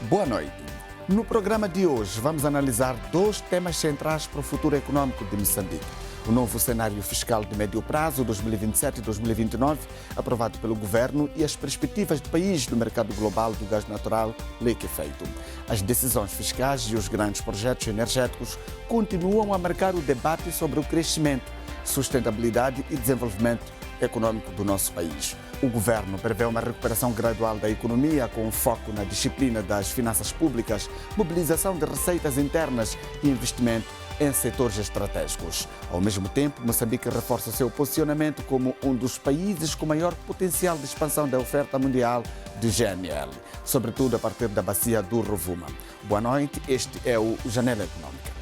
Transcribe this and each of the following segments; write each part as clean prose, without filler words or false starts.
Boa noite. No programa de hoje vamos analisar dois temas centrais para o futuro econômico de Moçambique. O novo cenário fiscal de médio prazo 2027 e 2029, aprovado pelo governo, e as perspectivas do país no mercado global do gás natural liquefeito. As decisões fiscais e os grandes projetos energéticos continuam a marcar o debate sobre o crescimento, sustentabilidade e desenvolvimento econômico do nosso país. O governo prevê uma recuperação gradual da economia com foco na disciplina das finanças públicas, mobilização de receitas internas e investimento em setores estratégicos. Ao mesmo tempo, Moçambique reforça seu posicionamento como um dos países com maior potencial de expansão da oferta mundial de GNL, sobretudo a partir da bacia do Rovuma. Boa noite, este é o Janela Econômica.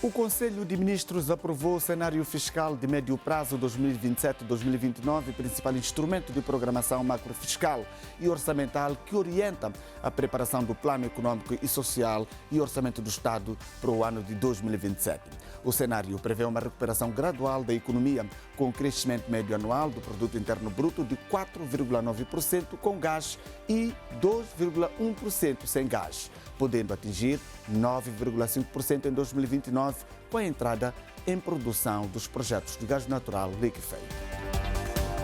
O Conselho de Ministros aprovou o cenário fiscal de médio prazo 2027-2029, principal instrumento de programação macrofiscal e orçamental que orienta a preparação do Plano Econômico e Social e Orçamento do Estado para o ano de 2027. O cenário prevê uma recuperação gradual da economia, com um crescimento médio anual do Produto Interno Bruto de 4,9% com gás e 2,1% sem gás, podendo atingir 9,5% em 2029, com a entrada em produção dos projetos de gás natural liquefeito.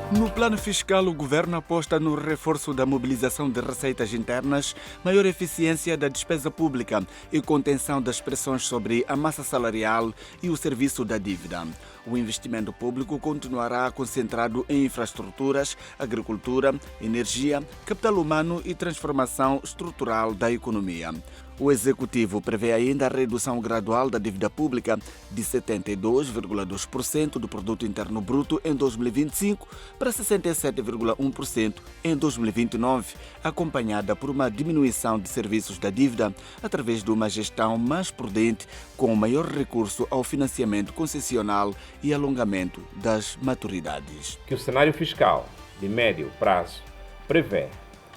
No plano fiscal, o governo aposta no reforço da mobilização de receitas internas, maior eficiência da despesa pública e contenção das pressões sobre a massa salarial e o serviço da dívida. O investimento público continuará concentrado em infraestruturas, agricultura, energia, capital humano e transformação estrutural da economia. O Executivo prevê ainda a redução gradual da dívida pública de 72,2% do Produto Interno Bruto em 2025 para 67,1% em 2029, acompanhada por uma diminuição de serviços da dívida através de uma gestão mais prudente com maior recurso ao financiamento concessional e alongamento das maturidades. Que o cenário fiscal de médio prazo prevê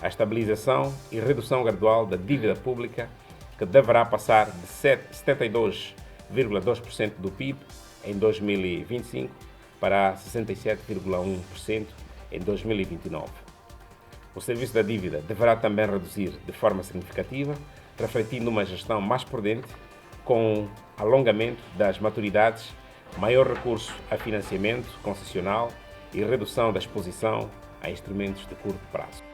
a estabilização e redução gradual da dívida pública, que deverá passar de 72,2% do PIB em 2025 para 67,1% em 2029. O serviço da dívida deverá também reduzir de forma significativa, refletindo uma gestão mais prudente, com alongamento das maturidades, maior recurso a financiamento concessional e redução da exposição a instrumentos de curto prazo.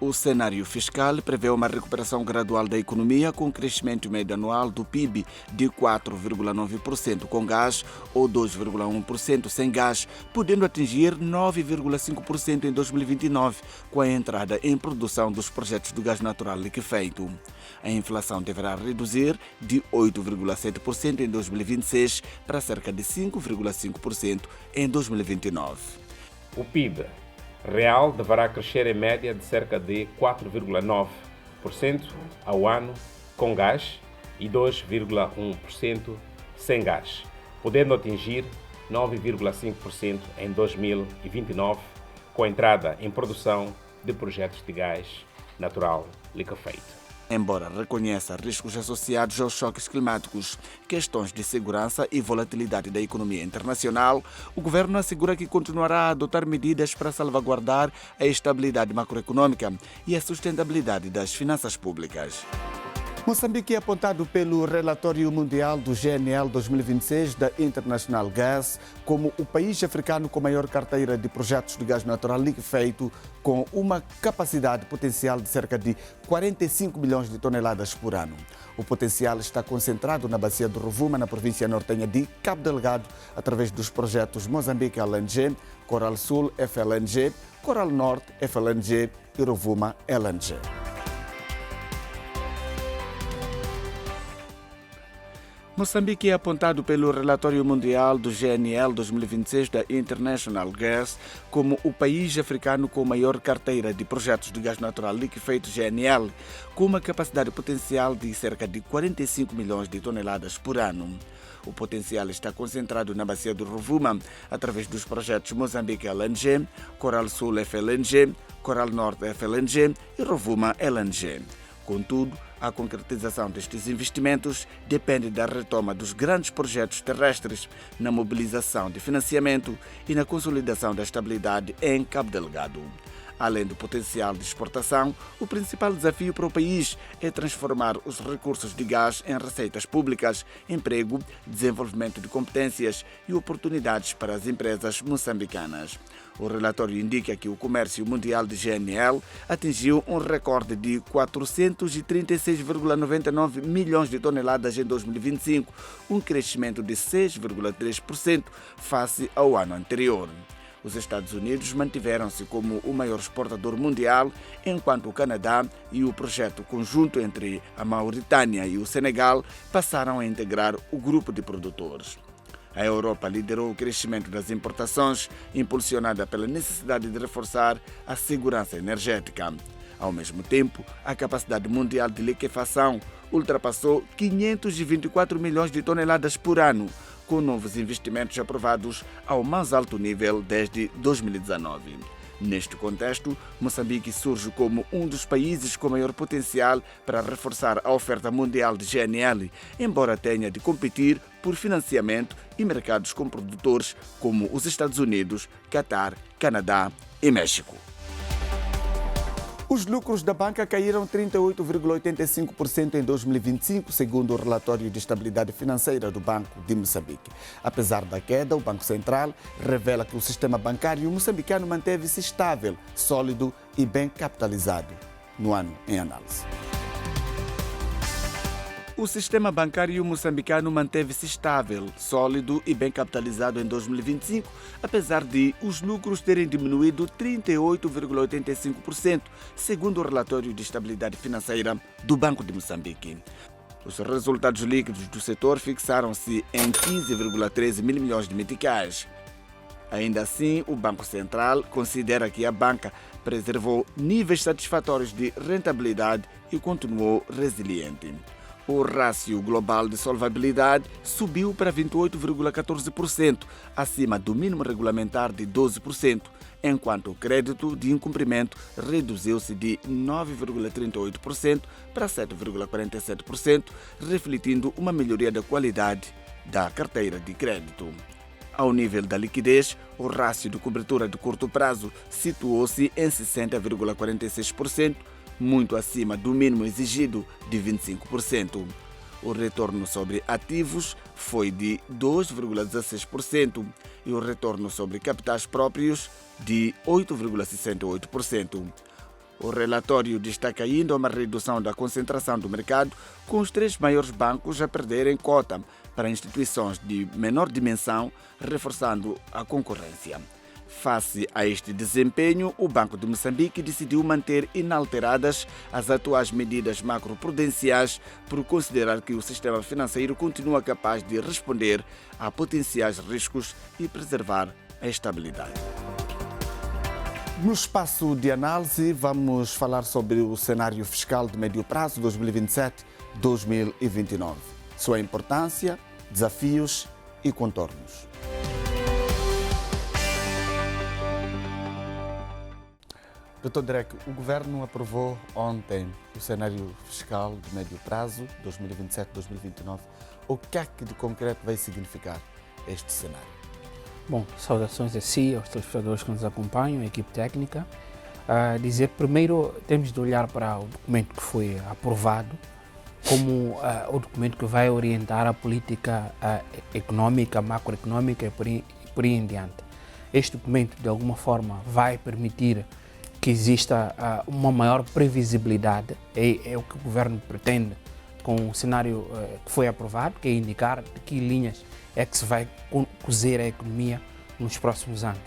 O cenário fiscal prevê uma recuperação gradual da economia com crescimento médio anual do PIB de 4,9% com gás ou 2,1% sem gás, podendo atingir 9,5% em 2029, com a entrada em produção dos projetos do gás natural liquefeito. A inflação deverá reduzir de 8,7% em 2026 para cerca de 5,5% em 2029. O PIB real deverá crescer em média de cerca de 4,9% ao ano com gás e 2,1% sem gás, podendo atingir 9,5% em 2029, com a entrada em produção de projetos de gás natural liquefeito. Embora reconheça riscos associados aos choques climáticos, questões de segurança e volatilidade da economia internacional, o governo assegura que continuará a adotar medidas para salvaguardar a estabilidade macroeconômica e a sustentabilidade das finanças públicas. Moçambique é apontado pelo Relatório Mundial do GNL 2026 da International Gas como o país africano com maior carteira de projetos de gás natural liquefeito, com uma capacidade potencial de cerca de 45 milhões de toneladas por ano. O potencial está concentrado na bacia do Rovuma, na província nortenha de Cabo Delgado, através dos projetos Moçambique LNG, Coral Sul FLNG, Coral Norte FLNG e Rovuma LNG. Moçambique é apontado pelo Relatório Mundial do GNL 2026 da International Gas como o país africano com maior carteira de projetos de gás natural liquefeito GNL, com uma capacidade potencial de cerca de 45 milhões de toneladas por ano. O potencial está concentrado na bacia do Rovuma, através dos projetos Moçambique LNG, Coral Sul FLNG, Coral Norte FLNG e Rovuma LNG. Contudo, A concretização destes investimentos depende da retoma dos grandes projetos terrestres, na mobilização de financiamento e na consolidação da estabilidade em Cabo Delgado. Além do potencial de exportação, o principal desafio para o país é transformar os recursos de gás em receitas públicas, emprego, desenvolvimento de competências e oportunidades para as empresas moçambicanas. O relatório indica que o comércio mundial de GNL atingiu um recorde de 436,99 milhões de toneladas em 2025, um crescimento de 6,3% face ao ano anterior. Os Estados Unidos mantiveram-se como o maior exportador mundial, enquanto o Canadá e o projeto conjunto entre a Mauritânia e o Senegal passaram a integrar o grupo de produtores. A Europa liderou o crescimento das importações, impulsionada pela necessidade de reforçar a segurança energética. Ao mesmo tempo, a capacidade mundial de liquefação ultrapassou 524 milhões de toneladas por ano, com novos investimentos aprovados ao mais alto nível desde 2019. Neste contexto, Moçambique surge como um dos países com maior potencial para reforçar a oferta mundial de GNL, embora tenha de competir por financiamento e mercados com produtores como os Estados Unidos, Catar, Canadá e México. Os lucros da banca caíram 38,85% em 2025, segundo o relatório de estabilidade financeira do Banco de Moçambique. Apesar da queda, o Banco Central revela que o sistema bancário moçambicano manteve-se estável, sólido e bem capitalizado no ano em análise. O sistema bancário moçambicano manteve-se estável, sólido e bem capitalizado em 2025, apesar de os lucros terem diminuído 38,85%, segundo o relatório de estabilidade financeira do Banco de Moçambique. Os resultados líquidos do setor fixaram-se em 15,13 mil milhões de meticais. Ainda assim, o Banco Central considera que a banca preservou níveis satisfatórios de rentabilidade e continuou resiliente. O rácio global de solvabilidade subiu para 28,14%, acima do mínimo regulamentar de 12%, enquanto o crédito de incumprimento reduziu-se de 9,38% para 7,47%, refletindo uma melhoria da qualidade da carteira de crédito. Ao nível da liquidez, o rácio de cobertura de curto prazo situou-se em 60,46%, muito acima do mínimo exigido de 25%. O retorno sobre ativos foi de 2,16% e o retorno sobre capitais próprios de 8,68%. O relatório destaca ainda uma redução da concentração do mercado, com os 3 maiores bancos a perderem cota para instituições de menor dimensão, reforçando a concorrência. Face a este desempenho, o Banco de Moçambique decidiu manter inalteradas as atuais medidas macroprudenciais por considerar que o sistema financeiro continua capaz de responder a potenciais riscos e preservar a estabilidade. No espaço de análise, vamos falar sobre o cenário fiscal de médio prazo 2027-2029, sua importância, desafios e contornos. Dr. Drek, o Governo aprovou ontem o cenário fiscal de médio prazo 2027-2029. O que é que de concreto vai significar este cenário? Bom, saudações a si, aos telespectadores que nos acompanham, a equipe técnica. Dizer primeiro, temos de olhar para o documento que foi aprovado como o documento que vai orientar a política econômica, macroeconômica e por aí em diante. Este documento, de alguma forma, vai permitir que exista uma maior previsibilidade, é o que o Governo pretende com o cenário que foi aprovado, que é indicar de que linhas é que se vai cozer a economia nos próximos anos.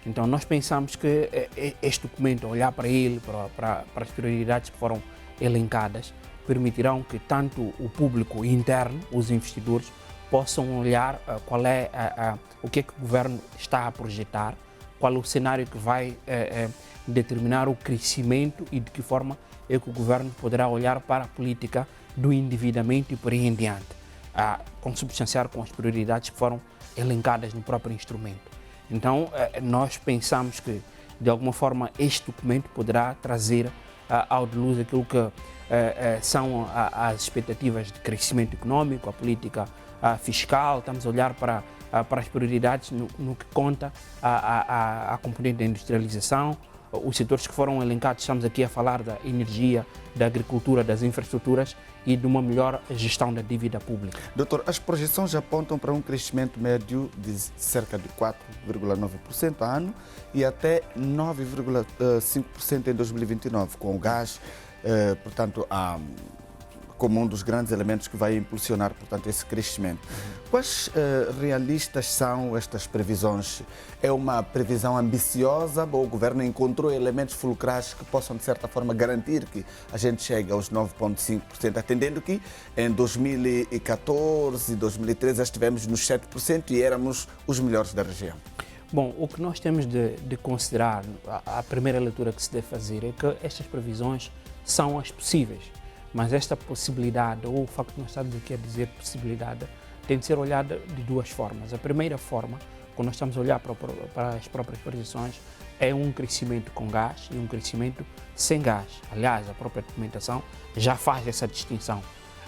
Então nós pensamos que este documento, olhar para ele, para as prioridades que foram elencadas, permitirão que tanto o público interno, os investidores, possam olhar qual é o que é que o Governo está a projetar, qual é o cenário que vai determinar o crescimento e de que forma é que o Governo poderá olhar para a política do endividamento e por aí em diante, consubstanciar com as prioridades que foram elencadas no próprio instrumento. Então, nós pensamos que, de alguma forma, este documento poderá trazer ao de luz aquilo que são as expectativas de crescimento econômico, a política fiscal. Estamos a olhar para as prioridades no que conta a componente da industrialização. Os setores que foram elencados, estamos aqui a falar da energia, da agricultura, das infraestruturas e de uma melhor gestão da dívida pública. Doutor, as projeções apontam para um crescimento médio de cerca de 4,9% ao ano e até 9,5% em 2029, com o gás, portanto, como um dos grandes elementos que vai impulsionar, portanto, esse crescimento. Quais realistas são estas previsões? É uma previsão ambiciosa ou o governo encontrou elementos fulcrais que possam, de certa forma, garantir que a gente chegue aos 9,5%, atendendo que em 2014 e 2013 estivemos nos 7% e éramos os melhores da região? Bom, o que nós temos de considerar, a primeira leitura que se deve fazer é que estas previsões são as possíveis. Mas esta possibilidade, ou o facto de nós estarmos aqui a dizer possibilidade, tem de ser olhada de duas formas. A primeira forma, quando nós estamos a olhar para as próprias projeções, é um crescimento com gás e um crescimento sem gás. Aliás, a própria documentação já faz essa distinção.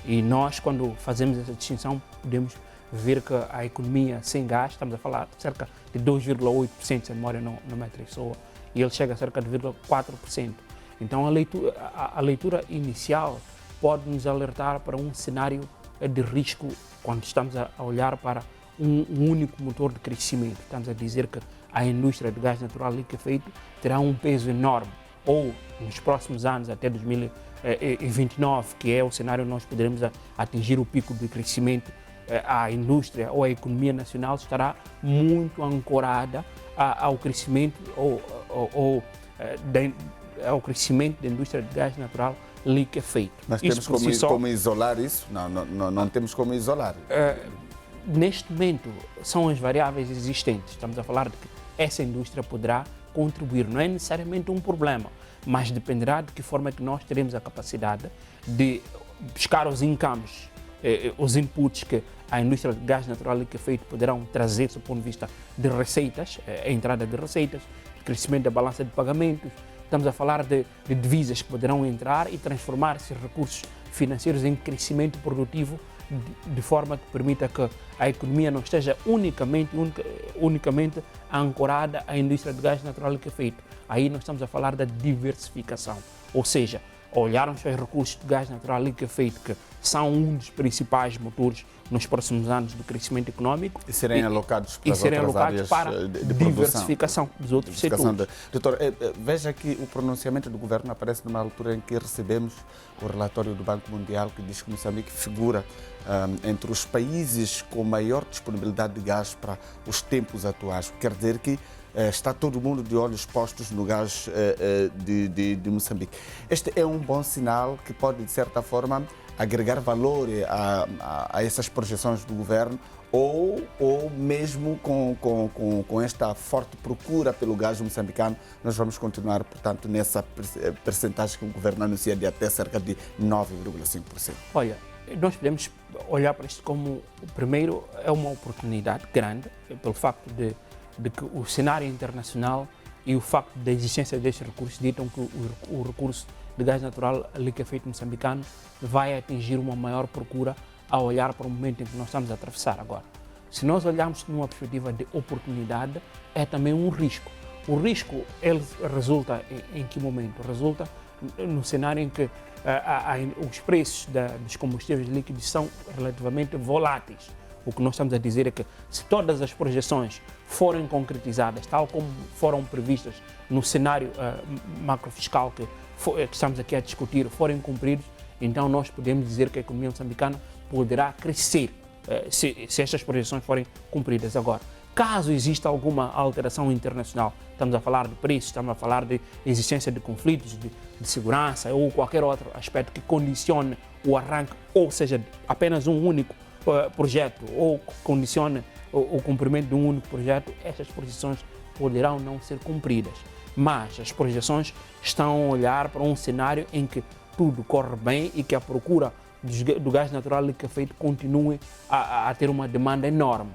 E nós, quando fazemos essa distinção, podemos ver que a economia sem gás, estamos a falar de cerca de 2,8%, se a memória não me atraiçoa, e ele chega a cerca de 0,4%. Então, a leitura inicial pode nos alertar para um cenário de risco quando estamos a olhar para um único motor de crescimento. Estamos a dizer que a indústria de gás natural liquefeito terá um peso enorme, ou nos próximos anos, até 2029, que é o cenário onde nós poderemos atingir o pico de crescimento, a indústria ou a economia nacional estará muito ancorada ao crescimento ao crescimento da indústria de gás natural liquefeito. Mas temos como isolar isso? Não temos como isolar. Neste momento, são as variáveis existentes. Estamos a falar de que essa indústria poderá contribuir. Não é necessariamente um problema, mas dependerá de que forma é que nós teremos a capacidade de buscar os encames, os inputs que a indústria de gás natural liquefeito poderão trazer do ponto de vista de receitas, a entrada de receitas, crescimento da balança de pagamentos. Estamos a falar de divisas que poderão entrar e transformar esses recursos financeiros em crescimento produtivo de forma que permita que a economia não esteja unicamente ancorada à indústria de gás natural liquefeito. Aí nós estamos a falar da diversificação, ou seja, olharmos para os recursos de gás natural liquefeito, que são um dos principais motores nos próximos anos do crescimento econômico, e serem alocados para as outras áreas de diversificação dos outros setores. Doutor, veja que o pronunciamento do governo aparece numa altura em que recebemos o relatório do Banco Mundial que diz que Moçambique figura entre os países com maior disponibilidade de gás para os tempos atuais. Quer dizer que está todo mundo de olhos postos no gás de Moçambique. Este é um bom sinal que pode, de certa forma, agregar valor a essas projeções do governo, ou mesmo com esta forte procura pelo gás moçambicano, nós vamos continuar, portanto, nessa percentagem que o governo anuncia de até cerca de 9,5%. Olha, nós podemos olhar para isto como, primeiro, é uma oportunidade grande, pelo facto de que o cenário internacional e o facto da existência destes recursos ditam que o recurso de gás natural liquefeito moçambicano vai atingir uma maior procura ao olhar para o momento em que nós estamos a atravessar agora. Se nós olharmos numa perspectiva de oportunidade, é também um risco. O risco, ele resulta em que momento? Resulta no cenário em que os preços dos combustíveis líquidos são relativamente voláteis. O que nós estamos a dizer é que se todas as projeções forem concretizadas, tal como foram previstas no cenário macrofiscal que estamos aqui a discutir, forem cumpridos, então nós podemos dizer que a economia moçambicana poderá crescer se estas projeções forem cumpridas. Agora, caso exista alguma alteração internacional, estamos a falar de preços, estamos a falar de existência de conflitos, de segurança ou qualquer outro aspecto que condicione o arranque, ou seja, apenas um único projeto, ou condicione o cumprimento de um único projeto, essas projeções poderão não ser cumpridas. Mas as projeções estão a olhar para um cenário em que tudo corre bem e que a procura do gás natural liquefeito continue a ter uma demanda enorme,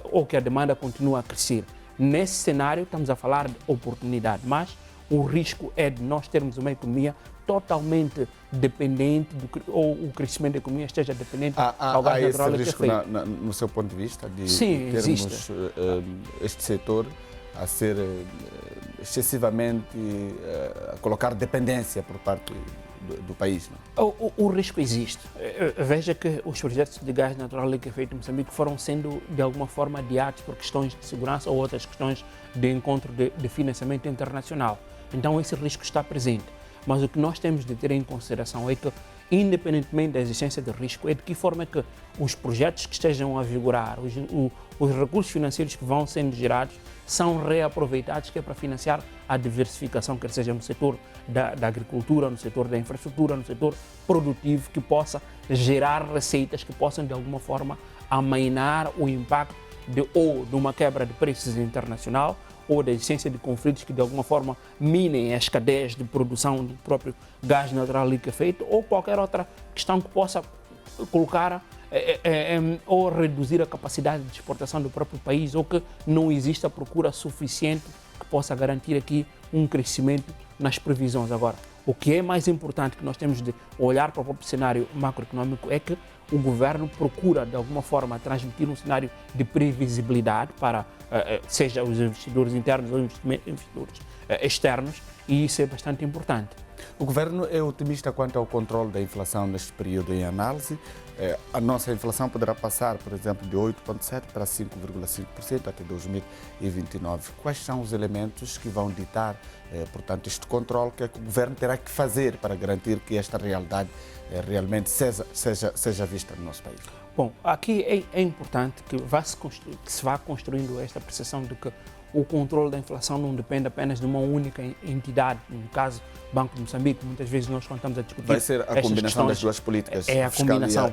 ou que a demanda continue a crescer. Nesse cenário estamos a falar de oportunidade, mas o risco é de nós termos uma economia totalmente dependente, ou o crescimento da economia esteja dependente ao gás natural liquefeito. No seu ponto de vista, de Sim, termos existe. Este setor a ser excessivamente, a colocar dependência por parte do país? Não? O risco existe. Veja que os projetos de gás natural liquefeito em Moçambique foram sendo, de alguma forma, adiados por questões de segurança ou outras questões de encontro de financiamento internacional. Então, esse risco está presente. Mas o que nós temos de ter em consideração é que, independentemente da existência de risco, é de que forma é que os projetos que estejam a vigorar, os recursos financeiros que vão sendo gerados, são reaproveitados, que é para financiar a diversificação, quer seja no setor da agricultura, no setor da infraestrutura, no setor produtivo, que possa gerar receitas que possam, de alguma forma, amainar o impacto ou de uma quebra de preços internacional, ou da existência de conflitos que, de alguma forma, minem as cadeias de produção do próprio gás natural liquefeito, ou qualquer outra questão que possa colocar ou reduzir a capacidade de exportação do próprio país, ou que não exista procura suficiente que possa garantir aqui um crescimento nas previsões. Agora, o que é mais importante que nós temos de olhar para o próprio cenário macroeconômico é que o governo procura, de alguma forma, transmitir um cenário de previsibilidade para, seja os investidores internos ou investidores externos, e isso é bastante importante. O governo é otimista quanto ao controle da inflação neste período em análise. A nossa inflação poderá passar, por exemplo, de 8,7% para 5,5% até 2029. Quais são os elementos que vão ditar, portanto, este controle que o governo terá que fazer para garantir que esta realidade realmente seja vista no nosso país? Bom, aqui é importante que se vá construindo esta percepção de que o controle da inflação não depende apenas de uma única entidade, no caso, Banco de Moçambique. Muitas vezes nós, quando estamos a discutir, vai ser a combinação das duas políticas, é a combinação.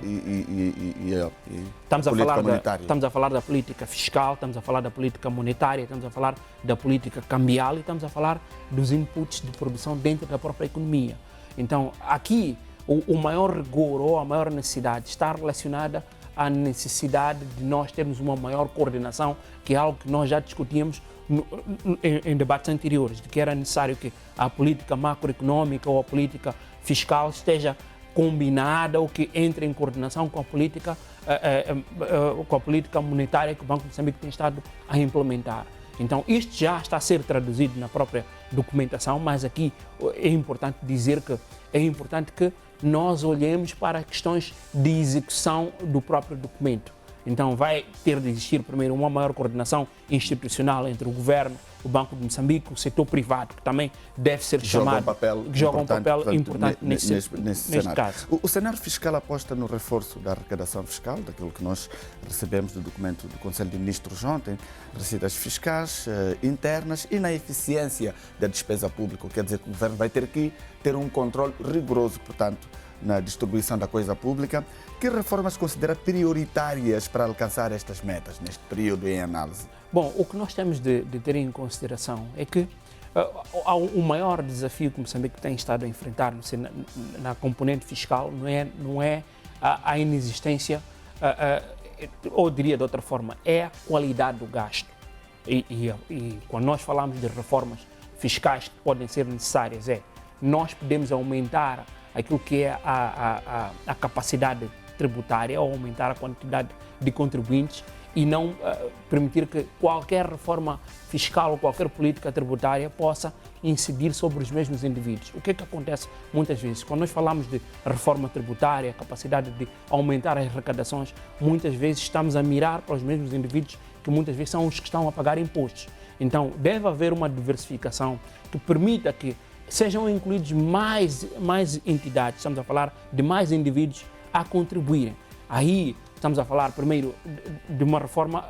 Estamos a falar da política fiscal, estamos a falar da política monetária, estamos a falar da política cambial e estamos a falar dos inputs de produção dentro da própria economia. Então, aqui, o maior rigor ou a maior necessidade está relacionada à necessidade de nós termos uma maior coordenação, que é algo que nós já discutíamos em debates anteriores, de que era necessário que a política macroeconômica ou a política fiscal esteja combinada ou que entre em coordenação com a política monetária que o Banco de Moçambique tem estado a implementar. Então, isto já está a ser traduzido na própria documentação, mas aqui é importante dizer que é importante que nós olhemos para questões de execução do próprio documento. Então, vai ter de existir, primeiro, uma maior coordenação institucional entre o governo, o Banco de Moçambique, o setor privado, que também deve ser chamado, que joga um papel importante neste caso. O cenário fiscal aposta no reforço da arrecadação fiscal, daquilo que nós recebemos do documento do Conselho de Ministros ontem, receitas fiscais internas, e na eficiência da despesa pública. Quer dizer que o governo vai ter que ter um controle rigoroso, portanto, na distribuição da coisa pública. Que reformas considera prioritárias para alcançar estas metas neste período em análise? Bom, o que nós temos de ter em consideração é que o maior desafio que Moçambique tem estado a enfrentar na componente fiscal não é a inexistência, ou diria de outra forma, é a qualidade do gasto. E quando nós falamos de reformas fiscais que podem ser necessárias, nós podemos aumentar aquilo que é a capacidade tributária, ou aumentar a quantidade de contribuintes, e não permitir que qualquer reforma fiscal ou qualquer política tributária possa incidir sobre os mesmos indivíduos. O que é que acontece muitas vezes? Quando nós falamos de reforma tributária, capacidade de aumentar as arrecadações, muitas vezes estamos a mirar para os mesmos indivíduos, que muitas vezes são os que estão a pagar impostos. Então, deve haver uma diversificação que permita que sejam incluídos mais entidades, estamos a falar de mais indivíduos a contribuírem. Aí estamos a falar primeiro de uma reforma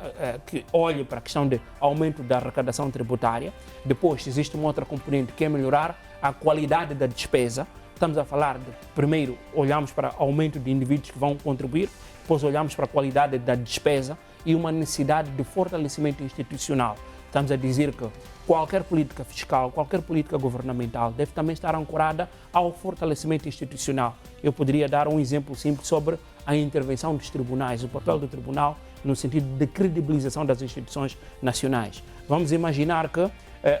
que olhe para a questão de aumento da arrecadação tributária. Depois existe uma outra componente que é melhorar a qualidade da despesa. Estamos a falar de, primeiro, olhamos para aumento de indivíduos que vão contribuir, depois olhamos para a qualidade da despesa e uma necessidade de fortalecimento institucional. Estamos a dizer que qualquer política fiscal, qualquer política governamental deve também estar ancorada ao fortalecimento institucional. Eu poderia dar um exemplo simples sobre a intervenção dos tribunais, o papel do tribunal no sentido de credibilização das instituições nacionais. Vamos imaginar que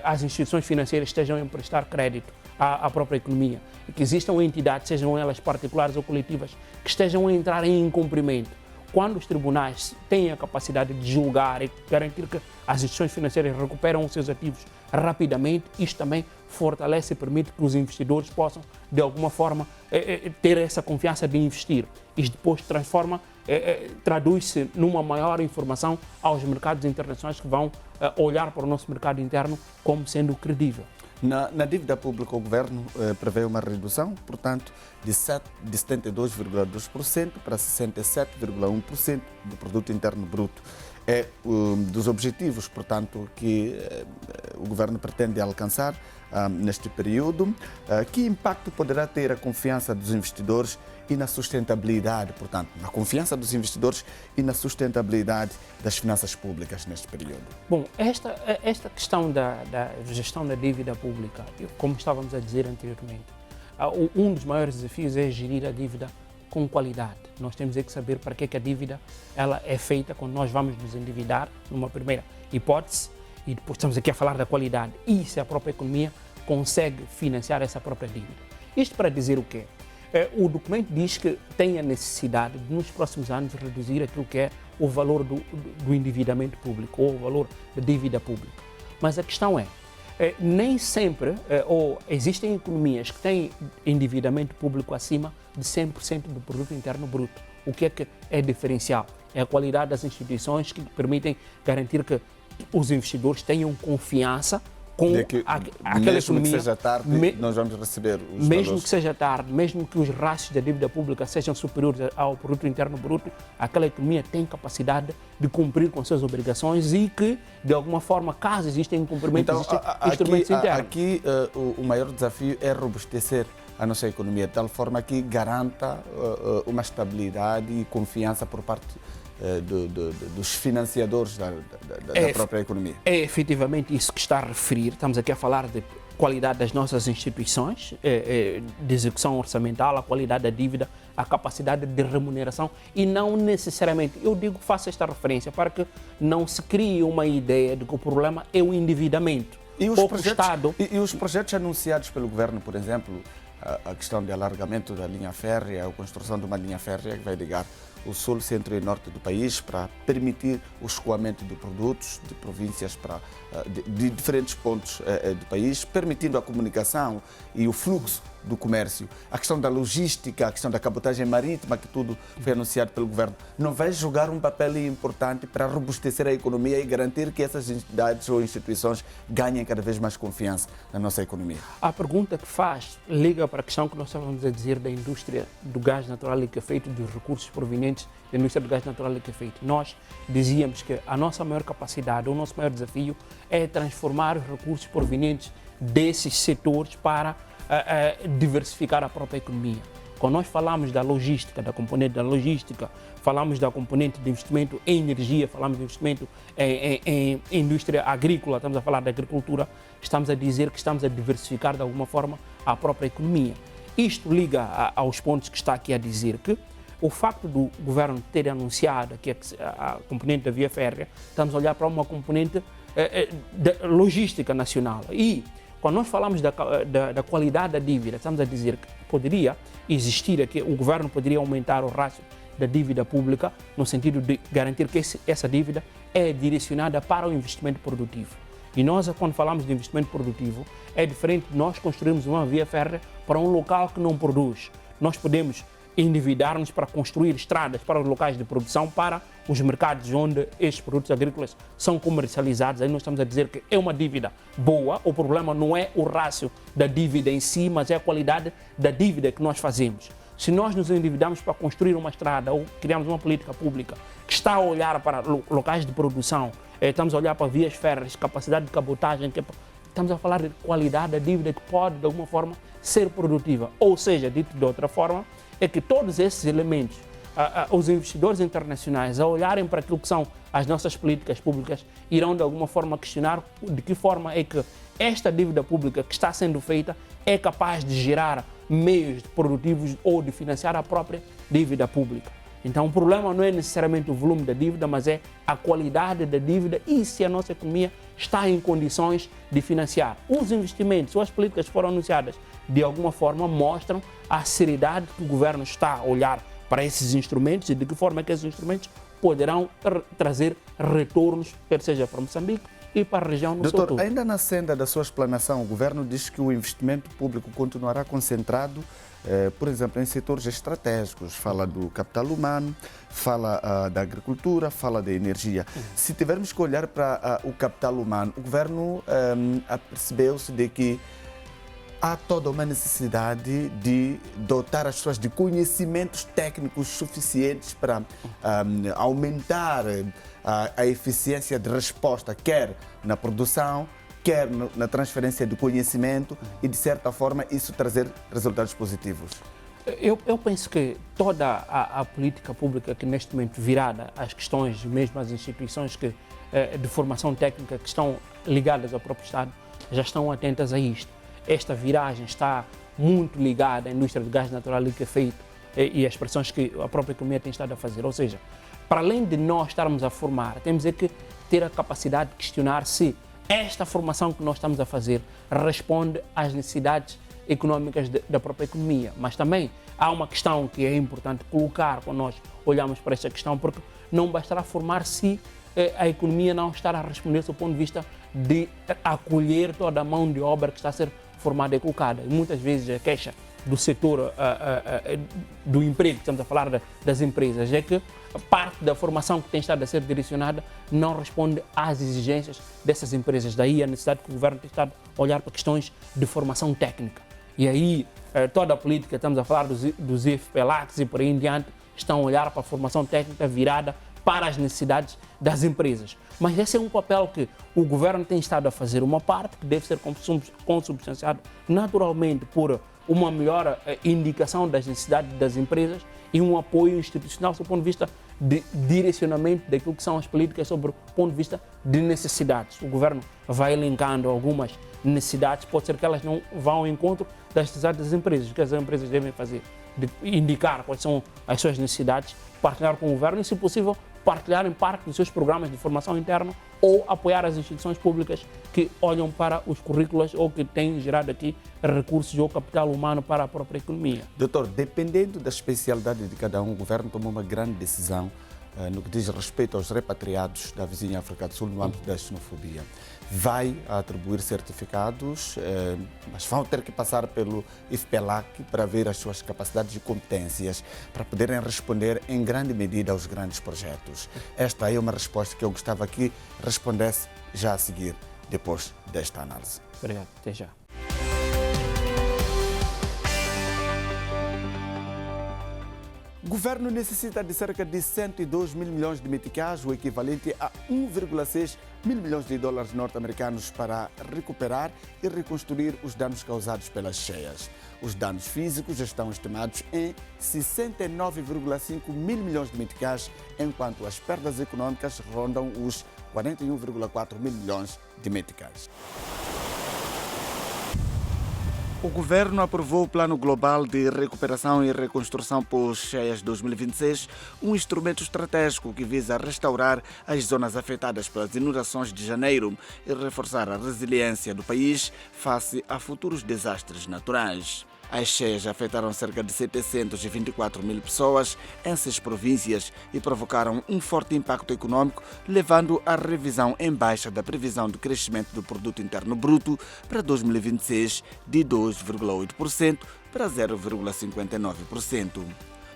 as instituições financeiras estejam a emprestar crédito à própria economia e que existam entidades, sejam elas particulares ou coletivas, que estejam a entrar em incumprimento. Quando os tribunais têm a capacidade de julgar e garantir que as instituições financeiras recuperam os seus ativos rapidamente, isto também fortalece e permite que os investidores possam, de alguma forma, ter essa confiança de investir. Isto depois traduz-se numa maior informação aos mercados internacionais que vão olhar para o nosso mercado interno como sendo credível. Na dívida pública, o governo prevê uma redução, portanto, de 72,2% para 67,1% do produto interno bruto. É dos objetivos, portanto, que o governo pretende alcançar neste período. Que impacto poderá ter a confiança dos investidores e na sustentabilidade, portanto, na confiança dos investidores e na sustentabilidade das finanças públicas neste período? Bom, esta questão da gestão da dívida pública, como estávamos a dizer anteriormente, um dos maiores desafios é gerir a dívida com qualidade. Nós temos que saber para que a dívida ela é feita quando nós vamos nos endividar, numa primeira hipótese, e depois estamos aqui a falar da qualidade e se a própria economia consegue financiar essa própria dívida. Isto para dizer o quê? O documento diz que tem a necessidade de, nos próximos anos, reduzir aquilo que é o valor do endividamento público ou o valor da dívida pública. Mas a questão nem sempre, ou existem economias que têm endividamento público acima de 100% do produto interno bruto. O que é diferencial? É a qualidade das instituições que permitem garantir que os investidores tenham confiança com aquela economia. Mesmo que seja tarde, nós vamos receber os Mesmo valores. que seja tarde, mesmo que os rastros da dívida pública sejam superiores ao produto interno bruto, aquela economia tem capacidade de cumprir com suas obrigações e que, de alguma forma, caso existem incumprimentos, existem instrumentos internos. Aqui o maior desafio é robustecer a nossa economia de tal forma que garanta uma estabilidade e confiança por parte dos financiadores da própria economia. É efetivamente isso que está a referir. Estamos aqui a falar de qualidade das nossas instituições, de execução orçamental, a qualidade da dívida, a capacidade de remuneração e não necessariamente, eu faço esta referência para que não se crie uma ideia de que o problema é o endividamento. E os projetos anunciados pelo governo, por exemplo, a questão de alargamento da linha férrea, a construção de uma linha férrea que vai ligar o sul, centro e norte do país para permitir o escoamento de produtos de províncias de diferentes pontos do país, permitindo a comunicação e o fluxo do comércio. A questão da logística, a questão da cabotagem marítima, que tudo foi anunciado pelo governo, não vai jogar um papel importante para robustecer a economia e garantir que essas entidades ou instituições ganhem cada vez mais confiança na nossa economia? A pergunta que faz liga para a questão que nós estávamos a dizer da indústria do gás natural liquefeito, dos recursos provenientes da indústria do gás natural liquefeito. Nós dizíamos que a nossa maior capacidade, o nosso maior desafio é transformar os recursos provenientes desses setores para diversificar a própria economia. Quando nós falamos da logística, da componente da logística, falamos da componente de investimento em energia, falamos de investimento em indústria agrícola, estamos a falar da agricultura, estamos a dizer que estamos a diversificar de alguma forma a própria economia. Isto liga aos pontos que está aqui a dizer que o facto do governo ter anunciado que a componente da via férrea, estamos a olhar para uma componente da logística nacional. E quando nós falamos da qualidade da dívida, estamos a dizer que poderia existir aqui, o governo poderia aumentar o ratio da dívida pública no sentido de garantir que essa dívida é direcionada para o investimento produtivo. E nós, quando falamos de investimento produtivo, é diferente de nós construirmos uma via férrea para um local que não produz. Nós podemos endividar-nos para construir estradas para os locais de produção, para os mercados onde estes produtos agrícolas são comercializados. Aí nós estamos a dizer que é uma dívida boa. O problema não é o rácio da dívida em si, mas é a qualidade da dívida que nós fazemos. Se nós nos endividamos para construir uma estrada ou criamos uma política pública que está a olhar para locais de produção, estamos a olhar para vias férreas, capacidade de cabotagem, estamos a falar de qualidade da dívida que pode, de alguma forma, ser produtiva. Ou seja, dito de outra forma, é que todos esses elementos, os investidores internacionais, a olharem para aquilo que são as nossas políticas públicas, irão de alguma forma questionar de que forma é que esta dívida pública que está sendo feita é capaz de gerar meios produtivos ou de financiar a própria dívida pública. Então o problema não é necessariamente o volume da dívida, mas é a qualidade da dívida e se a nossa economia está em condições de financiar. Os investimentos ou as políticas que foram anunciadas de alguma forma mostram a seriedade que o governo está a olhar para esses instrumentos e de que forma que esses instrumentos poderão trazer retornos, quer seja para Moçambique e para a região no seu todo. Doutor, ainda na senda da sua explanação, o governo diz que o investimento público continuará concentrado, por exemplo, em setores estratégicos. Fala do capital humano, fala da agricultura, fala da energia. Se tivermos que olhar para o capital humano, o governo apercebeu-se de que há toda uma necessidade de dotar as pessoas de conhecimentos técnicos suficientes para aumentar a eficiência de resposta, quer na produção, quer na transferência de conhecimento e, de certa forma, isso trazer resultados positivos. Eu penso que toda a política pública que neste momento virada às questões, mesmo às instituições de formação técnica que estão ligadas ao próprio Estado, já estão atentas a isto. Esta viragem está muito ligada à indústria de gás natural liquefeito e as pressões que a própria economia tem estado a fazer. Ou seja, para além de nós estarmos a formar, temos que ter a capacidade de questionar se esta formação que nós estamos a fazer responde às necessidades econômicas da própria economia. Mas também há uma questão que é importante colocar quando nós olhamos para esta questão, porque não bastará formar se a economia não estar a responder do ponto de vista de acolher toda a mão de obra que está a ser formada e colocada. E muitas vezes a queixa do setor do emprego, estamos a falar das empresas, é que parte da formação que tem estado a ser direcionada não responde às exigências dessas empresas. Daí a necessidade que o governo tem estado a olhar para questões de formação técnica. E aí toda a política, estamos a falar dos IFPLACs e por aí em diante, estão a olhar para a formação técnica virada para as necessidades das empresas. Mas esse é um papel que o governo tem estado a fazer, uma parte que deve ser consubstanciado naturalmente por uma melhor indicação das necessidades das empresas e um apoio institucional do ponto de vista de direcionamento daquilo que são as políticas sobre o ponto de vista de necessidades. O governo vai elencando algumas necessidades, pode ser que elas não vão ao encontro das necessidades das empresas. O que as empresas devem fazer? De indicar quais são as suas necessidades, partilhar com o governo e, se possível, partilhar em parte dos seus programas de formação interna ou apoiar as instituições públicas que olham para os currículos ou que têm gerado aqui recursos ou capital humano para a própria economia. Doutor, dependendo da especialidade de cada um, o governo tomou uma grande decisão no que diz respeito aos repatriados da vizinha África do Sul no âmbito da xenofobia. Vai atribuir certificados, mas vão ter que passar pelo IFPELAC para ver as suas capacidades e competências para poderem responder em grande medida aos grandes projetos. Esta é uma resposta que eu gostava que respondesse já a seguir, depois desta análise. Obrigado, até já. O governo necessita de cerca de 102 mil milhões de meticais, o equivalente a 1,6 mil milhões de dólares norte-americanos, para recuperar e reconstruir os danos causados pelas cheias. Os danos físicos estão estimados em 69,5 mil milhões de meticais, enquanto as perdas econômicas rondam os 41,4 mil milhões de meticais. O governo aprovou o Plano Global de Recuperação e Reconstrução pós-cheias 2026, um instrumento estratégico que visa restaurar as zonas afetadas pelas inundações de janeiro e reforçar a resiliência do país face a futuros desastres naturais. As cheias afetaram cerca de 724 mil pessoas em 6 províncias e provocaram um forte impacto econômico, levando à revisão em baixa da previsão de crescimento do Produto Interno Bruto para 2026 de 2,8% para 0,59%.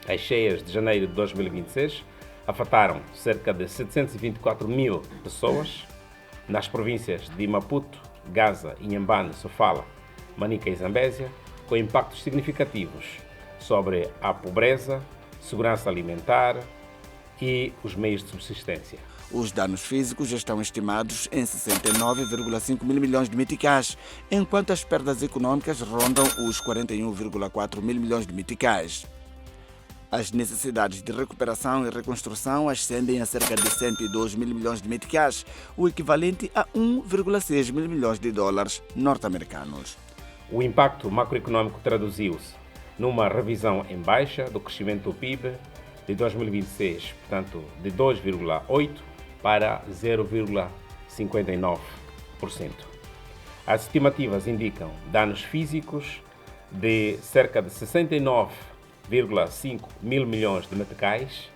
As cheias de janeiro de 2026 afetaram cerca de 724 mil pessoas nas províncias de Maputo, Gaza, Inhambane, Sofala, Manica e Zambésia, com impactos significativos sobre a pobreza, segurança alimentar e os meios de subsistência. Os danos físicos estão estimados em 69,5 mil milhões de meticais, enquanto as perdas econômicas rondam os 41,4 mil milhões de meticais. As necessidades de recuperação e reconstrução ascendem a cerca de 102 mil milhões de meticais, o equivalente a 1,6 mil milhões de dólares norte-americanos. O impacto macroeconômico traduziu-se numa revisão em baixa do crescimento do PIB de 2026, portanto, de 2,8% para 0,59%. As estimativas indicam danos físicos de cerca de 69,5 mil milhões de meticais,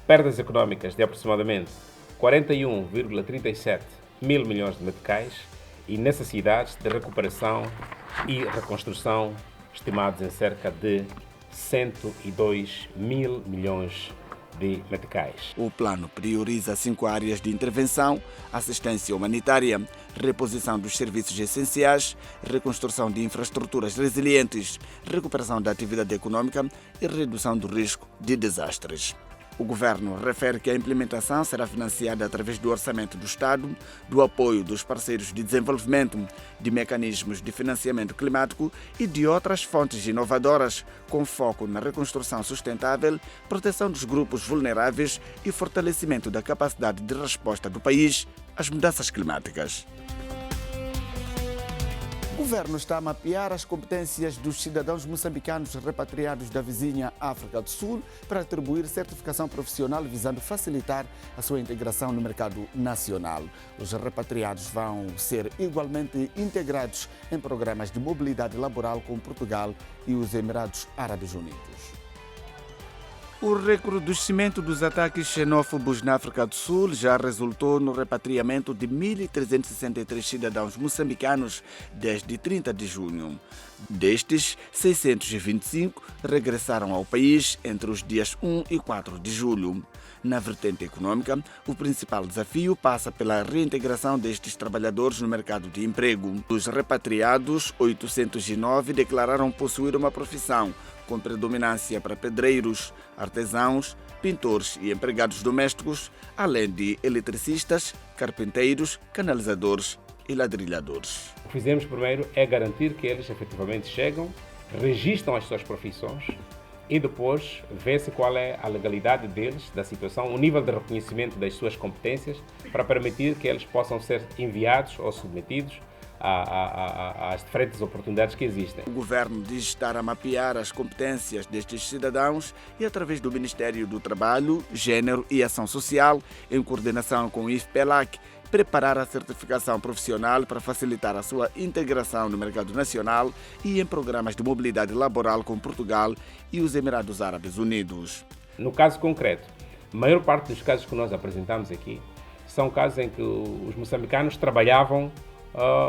perdas econômicas de aproximadamente 41,37 mil milhões de meticais e necessidades de recuperação e reconstrução estimados em cerca de 102 mil milhões de meticais. O plano prioriza 5 áreas de intervenção: assistência humanitária, reposição dos serviços essenciais, reconstrução de infraestruturas resilientes, recuperação da atividade econômica e redução do risco de desastres. O governo refere que a implementação será financiada através do orçamento do Estado, do apoio dos parceiros de desenvolvimento, de mecanismos de financiamento climático e de outras fontes inovadoras, com foco na reconstrução sustentável, proteção dos grupos vulneráveis e fortalecimento da capacidade de resposta do país às mudanças climáticas. O governo está a mapear as competências dos cidadãos moçambicanos repatriados da vizinha África do Sul para atribuir certificação profissional visando facilitar a sua integração no mercado nacional. Os repatriados vão ser igualmente integrados em programas de mobilidade laboral com Portugal e os Emirados Árabes Unidos. O recrudescimento dos ataques xenófobos na África do Sul já resultou no repatriamento de 1.363 cidadãos moçambicanos desde 30 de junho. Destes, 625 regressaram ao país entre os dias 1 e 4 de julho. Na vertente econômica, o principal desafio passa pela reintegração destes trabalhadores no mercado de emprego. Dos repatriados, 809 declararam possuir uma profissão, com predominância para pedreiros, artesãos, pintores e empregados domésticos, além de eletricistas, carpinteiros, canalizadores e ladrilhadores. O que fizemos primeiro é garantir que eles efetivamente chegam, registram as suas profissões e depois vê-se qual é a legalidade deles, da situação, o nível de reconhecimento das suas competências para permitir que eles possam ser enviados ou submetidos às diferentes oportunidades que existem. O governo diz estar a mapear as competências destes cidadãos e, através do Ministério do Trabalho, Gênero e Ação Social, em coordenação com o IFPELAC, preparar a certificação profissional para facilitar a sua integração no mercado nacional e em programas de mobilidade laboral com Portugal e os Emirados Árabes Unidos. No caso concreto, a maior parte dos casos que nós apresentamos aqui são casos em que os moçambicanos trabalhavam